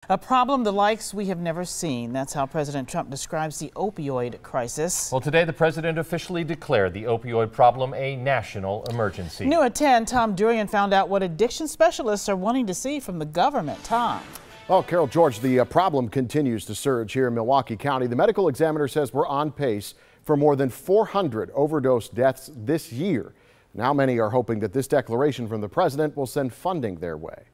A problem the likes we have never seen. That's how President Trump describes the opioid crisis. Well, today the president officially declared the opioid problem a national emergency. New at 10, Tom Durian found out what addiction specialists are wanting to see from the government. Tom. Well, Carol George, the problem continues to surge here in Milwaukee County. The medical examiner says we're on pace for more than 400 overdose deaths this year. Now many are hoping that this declaration from the president will send funding their way.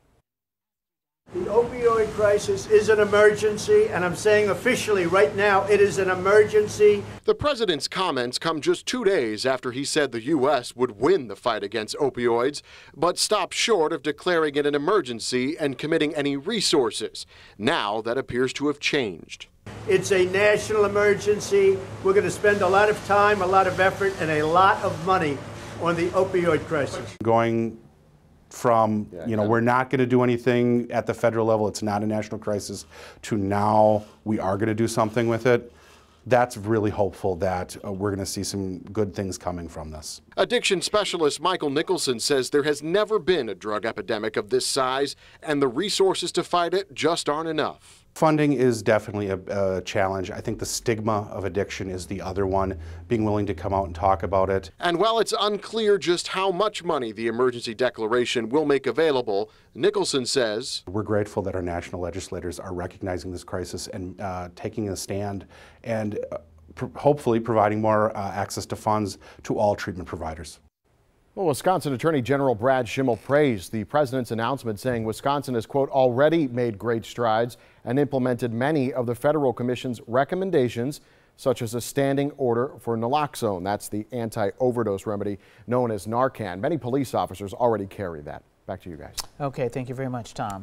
The opioid crisis is an emergency, and I'm saying officially right now it is an emergency. The president's comments come just 2 days after he said the U.S. would win the fight against opioids, but stopped short of declaring it an emergency and committing any resources. Now that appears to have changed. It's a national emergency. We're going to spend a lot of time, a lot of effort, and a lot of money on the opioid crisis. Going from, we're not going to do anything at the federal level, it's not a national crisis, to now we are going to do something with it. That's really hopeful that we're going to see some good things coming from this. Addiction specialist Michael Nicholson says there has never been a drug epidemic of this size, and the resources to fight it just aren't enough. Funding is definitely a challenge. I think the stigma of addiction is the other one, being willing to come out and talk about it. And while it's unclear just how much money the emergency declaration will make available, Nicholson says, we're grateful that our national legislators are recognizing this crisis and taking a stand and hopefully providing more access to funds to all treatment providers. Well, Wisconsin Attorney General Brad Schimmel praised the president's announcement, saying Wisconsin has, quote, already made great strides and implemented many of the federal commission's recommendations, such as a standing order for naloxone. That's the anti-overdose remedy known as Narcan. Many police officers already carry that. Back to you guys. Okay, thank you very much, Tom.